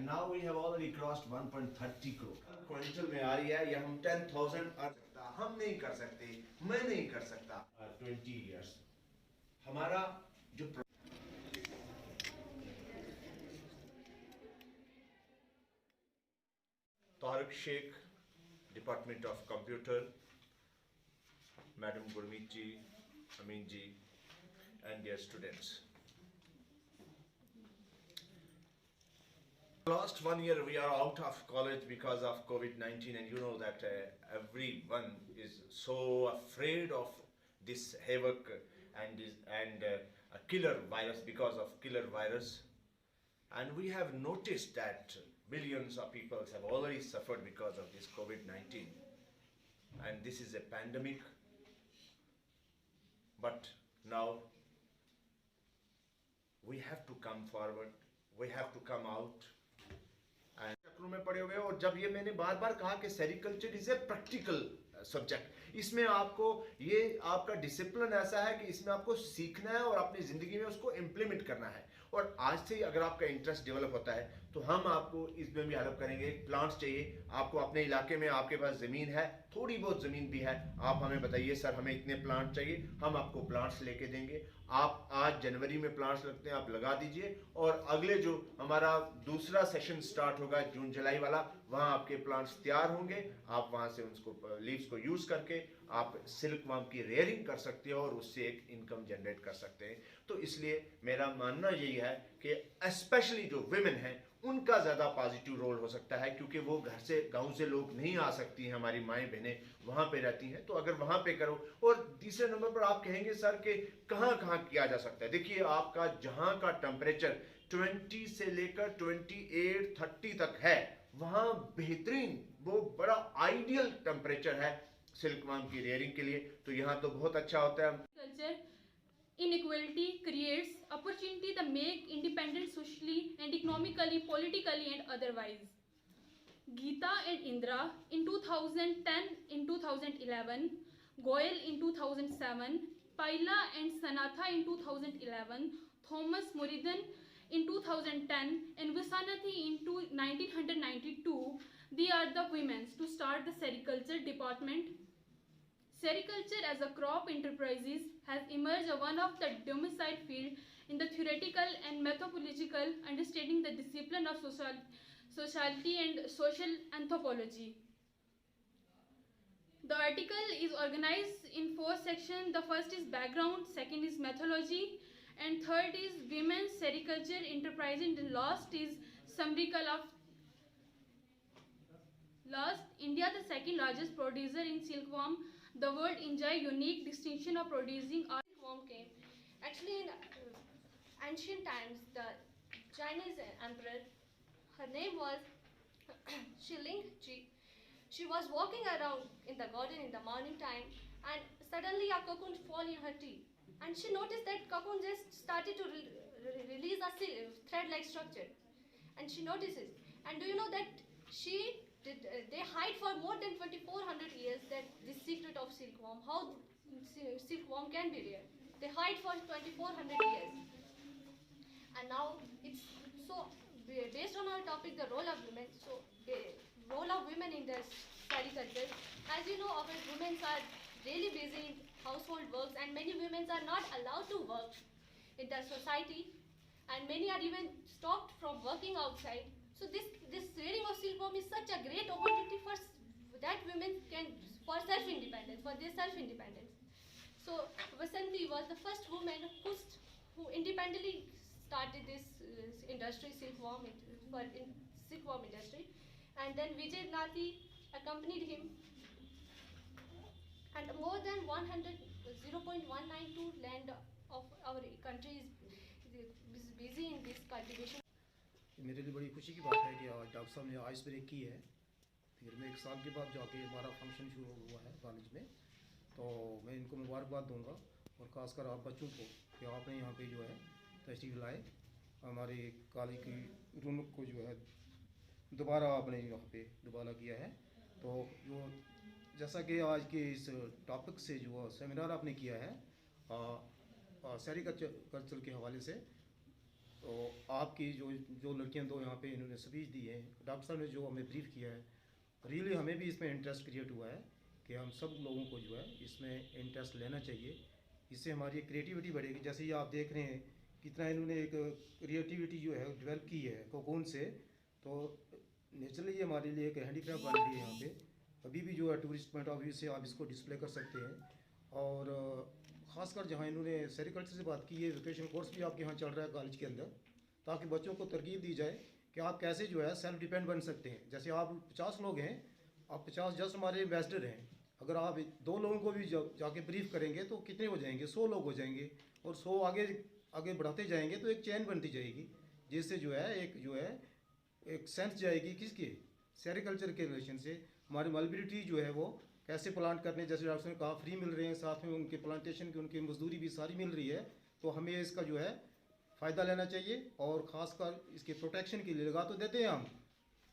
and now we have already crossed 1.30 crore quintal में आ रही है। ये हम 10,000 हम नहीं कर सकते, मैं नहीं कर सकता। 20 years हमारा जो Tariq Sheikh, department of computer, madam Gurmeet ji, Amin ji, and their students. Last 1 year we are out of college because of COVID-19, and you know that everyone is so afraid of this havoc and a killer virus, because of killer virus. And we have noticed that billions of people have already suffered because of this COVID-19, and this is a pandemic. But now we have to come forward, we have to come out. चक्रों में पड़े हुए, और जब ये मैंने बार बार कहा कि sericulture is a practical subject, इसमें आपको ये आपका डिसिप्लिन ऐसा है कि इसमें आपको सीखना है और अपनी जिंदगी में उसको इम्प्लीमेंट करना है। और आज से ही अगर आपका इंटरेस्ट डेवलप होता है तो हम आपको इसमें भी हेल्प करेंगे। प्लांट्स चाहिए आपको अपने इलाके में, आपके पास ज़मीन है, थोड़ी बहुत ज़मीन भी है, आप हमें बताइए सर हमें इतने प्लांट चाहिए, हम आपको प्लांट्स लेके देंगे। आप आज जनवरी में प्लांट्स लगते हैं, आप लगा दीजिए, और अगले जो हमारा दूसरा सेशन स्टार्ट होगा जून जुलाई वाला, वहाँ आपके प्लांट्स तैयार होंगे। आप वहाँ से उसको लीव्स को यूज़ करके आप सिल्क वर्म की रेयरिंग कर सकते हो और उससे एक इनकम जनरेट कर सकते हैं। तो इसलिए मेरा मानना यही है कि स्पेशली जो विमेन हैं उनका ज़्यादा पॉजिटिव रोल हो सकता है, क्योंकि वो घर से, गांव से लोग नहीं आ सकती हैं, हमारी माएँ बहनें वहाँ पे रहती हैं। तो अगर वहाँ पे करो, और तीसरे नंबर पर आप कहेंगे सर कि कहाँ कहाँ किया जा सकता है। देखिए आपका जहाँ का टेम्परेचर 20 से लेकर 28, 30 तक है, वहाँ बेहतरीन, वो बड़ा आइडियल टेम्परेचर है सिल्क वर्म की रेयरिंग के लिए। तो यहाँ तो बहुत अच्छा होता है। Culture inequality creates opportunity that make independent socially and economically, politically and otherwise. Geeta and Indra in 2010, in 2011, Goyal in 2007, Paila and Sanatha in 2011, Thomas Muridan in 2010, and Visanathi in 1992. They are the women to start the sericulture department. Sericulture as a crop enterprises has emerged as one of the domicile field in the theoretical and methodological understanding the discipline of sociality and social anthropology. The article is organized in 4 sections. The first is background, second is methodology, and third is women's sericulture enterprising. The last is summary of last. India, the second largest producer in silkworm. The world enjoy unique distinction of producing silkworm came. Actually, in ancient times, the Chinese emperor, her name was Shiling Ji. She was walking around in the garden in the morning time, and suddenly a cocoon fall in her tea. And she noticed that cocoon just started to release a thread-like structure. And she notices. And do you know that they hide for more than 2400 years that this secret of silkworm, how silkworm can be rare. They hide for 2400 years. And now it's so based on our topic, the role of women. So the role of women in the sericulture. As you know, our women are really busy in household works, and many women are not allowed to work in the society, and many are even stopped from working outside. So this rearing of silkworm is such a great opportunity for that women can for self-independence, for their self-independence. So Vasanti was the first woman who independently started this industry, silkworm industry, and then Vijay Nathi accompanied him, and more than 0.192 land of our country is busy in this cultivation. मेरे लिए बड़ी खुशी की बात है कि आज doctor साहब ने आइस ब्रेक की है। फिर मैं 1 साल के बाद जाके हमारा फंक्शन शुरू हुआ है कॉलेज में, तो मैं इनको मुबारकबाद दूंगा, और ख़ासकर आप बच्चों को कि आपने यहाँ पे जो है तशरीफ़ लाए, हमारे कॉलेज की रौनक को जो है दोबारा आपने यहाँ पे दोबारा किया है। तो जो जैसा कि आज के इस टॉपिक से जो सेमिनार आपने किया है सेरिकल्चर के हवाले से, तो आपकी जो जो लड़कियां दो यहाँ पे इन्होंने स्पीच दी है, डॉक्टर साहब ने जो हमें ब्रीफ किया है, रियली हमें भी इसमें इंटरेस्ट क्रिएट हुआ है कि हम सब लोगों को जो है इसमें इंटरेस्ट लेना चाहिए। इससे हमारी क्रिएटिविटी बढ़ेगी। जैसे ये आप देख रहे हैं कितना इन्होंने एक क्रिएटिविटी जो है डेवलप की है कोकून से, तो नेचुरली ये हमारे लिए एक हैंडीक्राफ्ट बन रही है। यहाँ पे अभी भी जो है टूरिस्ट पॉइंट ऑफ व्यू से आप इसको डिस्प्ले कर सकते हैं। और ख़ासकर जहाँ इन्होंने सेरिकल्चर से बात की है, वोकेशनल कोर्स भी आपके यहाँ चल रहा है कॉलेज के अंदर, ताकि बच्चों को तरकीब दी जाए कि आप कैसे जो है सेल्फ डिपेंड बन सकते हैं। जैसे आप 50 लोग हैं, आप 50 जस्ट हमारे एम्बेसडर हैं। अगर आप 2 लोगों को भी जाके ब्रीफ करेंगे तो कितने हो जाएंगे? 100 लोग हो जाएंगे, और 100 आगे आगे बढ़ाते जाएंगे तो एक चैन बनती जाएगी, जिससे जो है एक सेंस जाएगी किसके, सेरिकल्चर के रिलेशन से। हमारी मलबेरी ट्री जो है वो कैसे प्लांट करने, जैसे डॉक्टर ने कहा फ्री मिल रहे हैं, साथ में उनके प्लांटेशन की उनकी मजदूरी भी सारी मिल रही है, तो हमें इसका जो है फ़ायदा लेना चाहिए। और ख़ासकर इसके प्रोटेक्शन के लिए लगा तो देते हैं हम,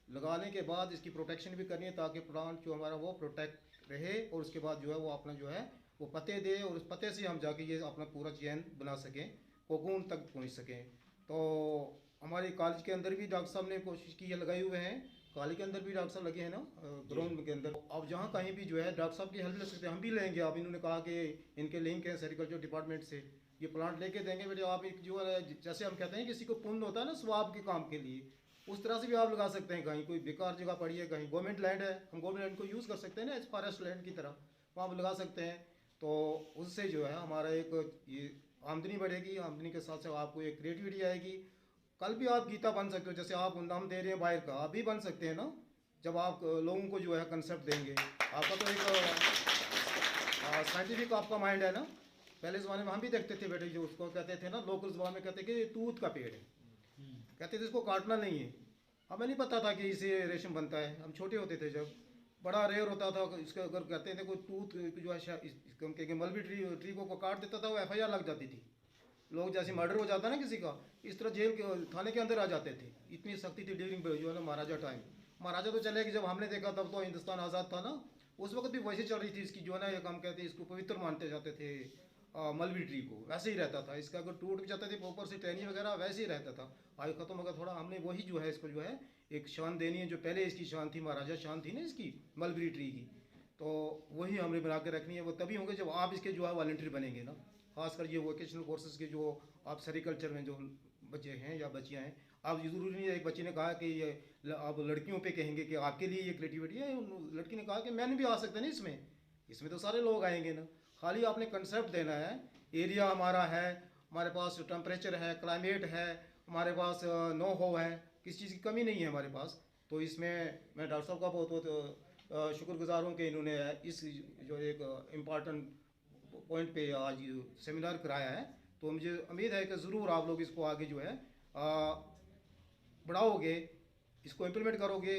लगाने के बाद इसकी प्रोटेक्शन भी करनी है ताकि प्लांट जो हमारा वो प्रोटेक्ट रहे, और उसके बाद जो है वो अपना जो है वो पत्ते दे, और उस पत्ते से हम जाके ये अपना पूरा चैन बना सकें, कोकून तक पहुंच सकें। तो हमारे कॉलेज के अंदर भी डॉक्टर साहब ने कोशिश की है, लगाए हुए हैं, कॉलेज के अंदर भी डॉक्टर साहब लगे हैं ना ग्राउंड के अंदर। अब जहाँ कहीं भी जो है डॉक्टर साहब की हेल्प ले सकते हैं, हम भी लेंगे। अब इन्होंने कहा कि इनके लिंक है सेरिकल्चर डिपार्टमेंट से, ये प्लांट लेके देंगे बेटे। आप एक जो है जैसे हम कहते हैं किसी को पुण्य होता है ना स्वाब के काम के लिए, उस तरह से भी आप लगा सकते हैं। कहीं कोई बेकार जगह पड़ी है, कहीं गवर्नमेंट लैंड है, हम गवर्नमेंट लैंड को यूज़ कर सकते हैं ना एज फॉरेस्ट लैंड की तरह, वहाँ आप लगा सकते हैं। तो उससे जो है हमारा एक ये आमदनी बढ़ेगी, आमदनी के साथ साथ आपको एक क्रिएटिविटी आएगी। कल भी आप गीता बन सकते हो, जैसे आप नाम दे रहे हैं बाहर का, आप भी बन सकते हैं ना, जब आप लोगों को जो है कंसेप्ट देंगे। आपका तो एक साइंटिफिक आपका माइंड है ना। पहले ज़माने में हम भी देखते थे बेटे, जो उसको कहते थे ना लोकल ज़बान में कहते कि तूत का पेड़ है, कहते थे इसको काटना नहीं है। हमें नहीं पता था कि इसे रेशम बनता है, हम छोटे होते थे जब, बड़ा रेयर होता था इसका। अगर कहते थे कोई टूथ जो है मलबेरी ट्री को काट देता था, वो FIR लग जाती थी। लोग जैसे मर्डर हो जाता ना किसी का, इस तरह जेल के थाने के अंदर आ जाते थे। इतनी सख्ती थी ड्यूरिंग जो है ना महाराजा टाइम। महाराजा तो चले कि जब हमने देखा तब तो हिंदुस्तान आज़ाद था ना, उस वक्त भी वैसे चल रही थी इसकी जो है ना, एक हम कहते हैं इसको पवित्र मानते जाते थे मलबेरी ट्री को, वैसे ही रहता था। इसका अगर टूट भी जाते थे ऊपर से टहनी वगैरह वैसे ही रहता था। आयु खत्म होगा थोड़ा, हमने वही जो है इसको जो है एक शान देनी है, जो पहले इसकी शान थी, महाराजा शान थी ना इसकी मलबेरी ट्री की, तो वही हमने बना के रखनी है। वो तभी होंगे जब आप इसके जो है वॉलंटियर बनेंगे ना। खासकर ये वोकेशनल कोर्सेज के जो आप सेरिकल्चर में जो बच्चे हैं या बच्चियाँ हैं, आप ज़रूरी नहीं है। एक बच्ची ने कहा कि ये आप लड़कियों पे कहेंगे कि आपके लिए ये क्रिएटिविटी है, लड़की ने कहा कि मैंने भी आ सकते हैं ना इसमें तो सारे लोग आएंगे ना। खाली आपने कंसेप्ट देना है, एरिया हमारा है, हमारे पास टेम्परेचर है, क्लाइमेट है, हमारे पास नो हो है, किसी चीज़ की कमी नहीं है हमारे पास। तो इसमें मैं डॉक्टर साहब का बहुत बहुत शुक्रगुजार हूँ कि इन्होंने इस जो एक इम्पॉर्टेंट पॉइंट पे आज सेमिनार कराया है। तो मुझे उम्मीद है कि ज़रूर आप लोग इसको आगे जो है बढ़ाओगे, इसको इम्प्लीमेंट करोगे,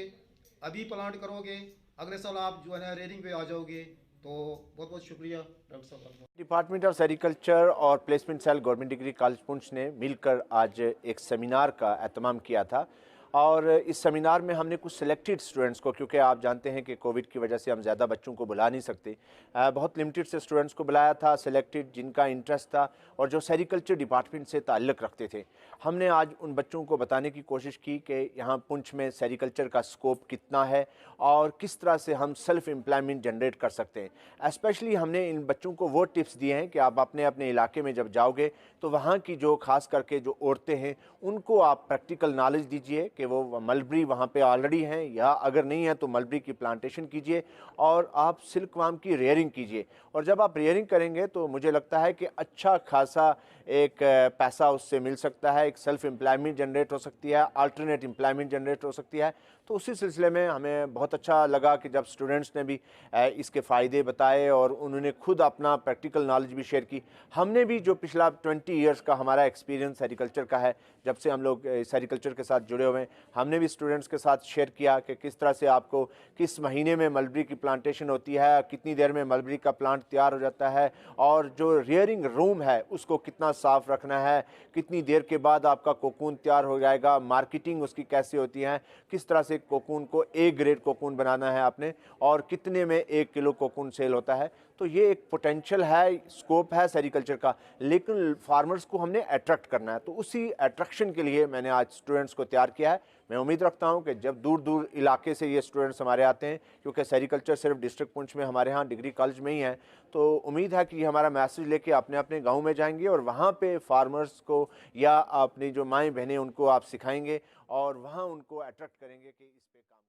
अभी प्लांट करोगे, अगले साल आप जो है ना रेयरिंग पे आ जाओगे। तो बहुत बहुत शुक्रिया डॉक्टर साहब। डिपार्टमेंट ऑफ सेरिकल्चर और placement cell government degree college Poonch ने मिलकर आज एक सेमिनार का एहतमाम किया था, और इस सेमिनार में हमने कुछ सिलेक्टेड स्टूडेंट्स को, क्योंकि आप जानते हैं कि कोविड की वजह से हम ज़्यादा बच्चों को बुला नहीं सकते, बहुत लिमिटेड से स्टूडेंट्स को बुलाया था, सिलेक्टेड जिनका इंटरेस्ट था और जो सेरिकल्चर डिपार्टमेंट से ताल्लुक़ रखते थे। हमने आज उन बच्चों को बताने की कोशिश की कि यहाँ पुंछ में सेरिकल्चर का स्कोप कितना है और किस तरह से हम सेल्फ एम्प्लॉयमेंट जनरेट कर सकते हैं। स्पेशली हमने इन बच्चों को वो टिप्स दिए हैं कि आप अपने अपने इलाके में जब जाओगे तो वहाँ की जो ख़ास करके जो औरतें हैं उनको आप प्रैक्टिकल नॉलेज दीजिए कि वो मलबेरी वहाँ पे ऑलरेडी हैं, या अगर नहीं है तो मलबेरी की प्लांटेशन कीजिए और आप सिल्क वार्म की रेयरिंग कीजिए। और जब आप रेयरिंग करेंगे तो मुझे लगता है कि अच्छा खासा एक पैसा उससे मिल सकता है, एक सेल्फ एम्प्लॉयमेंट जनरेट हो सकती है, अल्टरनेट एम्प्लॉयमेंट जनरेट हो सकती है। तो उसी सिलसिले में हमें बहुत अच्छा लगा कि जब स्टूडेंट्स ने भी इसके फ़ायदे बताए और उन्होंने खुद अपना प्रैक्टिकल नॉलेज भी शेयर की। हमने भी जो पिछला 20 ईयर्स का हमारा एक्सपीरियंस सेरिकल्चर का है, जब से हम लोग सेरिकल्चर के साथ जुड़े हुए हैं, हमने भी स्टूडेंट्स के साथ शेयर किया कि किस तरह से आपको किस महीने में मलबेरी की प्लांटेशन होती है, कितनी देर में मलबेरी का प्लांट तैयार हो जाता है, और जो रेयरिंग रूम है उसको कितना साफ़ रखना है, कितनी देर के बाद आपका कोकून तैयार हो जाएगा, मार्केटिंग उसकी कैसे होती है, किस तरह से कोकून को ए ग्रेड कोकून बनाना है आपने, और कितने में 1 किलो कोकून सेल होता है। तो ये एक पोटेंशियल है, स्कोप है सेरिकल्चर का, लेकिन फार्मर्स को हमने अट्रैक्ट करना है। तो उसी अट्रैक्शन के लिए मैंने आज स्टूडेंट्स को तैयार किया है। मैं उम्मीद रखता हूं कि जब दूर दूर इलाके से ये स्टूडेंट्स हमारे आते हैं, क्योंकि सेरिकल्चर सिर्फ डिस्ट्रिक्ट पुंछ में हमारे यहाँ डिग्री कॉलेज में ही है, तो उम्मीद है कि ये हमारा मैसेज लेके अपने अपने गाँव में जाएंगे और वहाँ पे फार्मर्स को या अपनी जो माएँ बहनें उनको आप सिखाएंगे और वहाँ उनको अट्रैक्ट करेंगे कि इस पे काम